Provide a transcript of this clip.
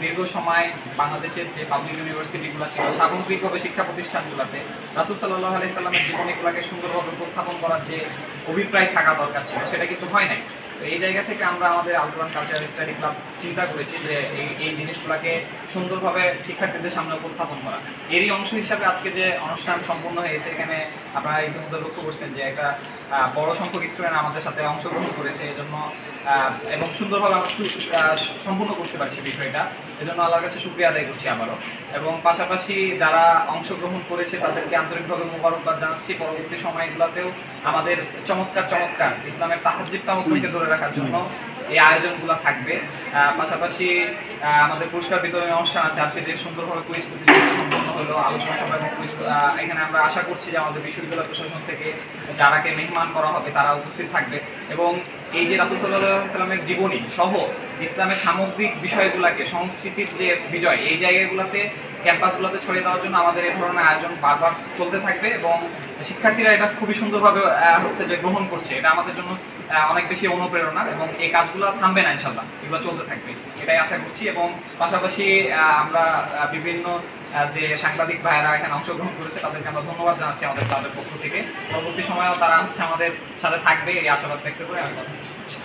দীর্ঘ সময় বাংলাদেশের যে পাবলিক ইউনিভার্সিটিগুলো ছিল, সামগ্রিকভাবে শিক্ষা প্রতিষ্ঠানগুলোতে রাসূল সাল্লাল্লাহু আলাইহি সাল্লামের জীবনীগুলোকে সুন্দরভাবে উপস্থাপন করার যে অভিপ্রায় থাকা দরকার ছিল, সেটা কিন্তু হয় নাই। তো এই জায়গা থেকে আমরা আমাদের আল কোরআন কালচারাল স্টাডি ক্লাব চিন্তা করেছি যে এই জিনিসগুলোকে সুন্দরভাবে শিক্ষার্থীদের সামনে উপস্থাপন করা। এরই অংশ হিসাবে আজকে যে অনুষ্ঠান সম্পন্ন হয়েছে, এখানে আপনারা ইতিমধ্যে লক্ষ্য করছেন যে একটা বড় সংখ্যক স্টুডেন্ট আমাদের সাথে অংশগ্রহণ করেছে, এজন্য এবং সুন্দরভাবে আমরা সম্পূর্ণ করতে পারছি বিষয়টা, এজন্য আল্লাহর কাছে শুকরিয়া আদায় করছি আবারও। এবং পাশাপাশি যারা অংশগ্রহণ করেছে তাদেরকে আন্তরিকভাবে মোবারকবাদ জানাচ্ছি। পরবর্তী সময়গুলোতেও আমাদের চমৎকার চমৎকার ইসলামের তাহাজ্জুদ তাওয়াক্কুলকে ধরে রাখার জন্য এই আয়োজনগুলো থাকবে। পাশাপাশি আমাদের পুরস্কার বিতরণী অনুষ্ঠান আছে। আজকে যে সুন্দরভাবে কুইজ প্রতিযোগিতা সম্পন্ন হলো, আলোচনা সভা এবং কুইজ, এখানে আমরা আশা করছি যে আমাদের বিশ্ববিদ্যালয় প্রশাসন থেকে যারাকে মেহমান করা হবে তারা উপস্থিত থাকবে এবং এই যে রাসূল সাল্লাল্লাহু আলাইহি ওয়াসাল্লামের জীবনী সহ ইসলামের সামগ্রিক বিষয়গুলোকে, সংস্কৃতির যে বিজয়, এই জায়গাগুলোতে ক্যাম্পাসগুলোতে ছড়িয়ে দেওয়ার জন্য আমাদের এই ধরনের আয়োজন বারবার চলতে থাকবে এবং শিক্ষার্থীরা এটা খুবই সুন্দরভাবে হচ্ছে যে গ্রহণ করছে। এটা আমাদের জন্য অনেক বেশি অনুপ্রেরণা এবং এই কাজগুলো থামবে না, ইনশাল্লাহ এগুলো চলতে থাকবে, এটাই আশা করছি। এবং পাশাপাশি আমরা বিভিন্ন যে সাংবাদিক ভাইয়েরা এখানে অংশগ্রহণ করেছে তাদেরকে আমরা ধন্যবাদ জানাচ্ছি আমাদের ক্লাবের পক্ষ থেকে। পরবর্তী সময়েও তারা হচ্ছে আমাদের সাথে থাকবে, এই আশাবাদ ব্যক্ত করে আমি কথা শেষ করছি।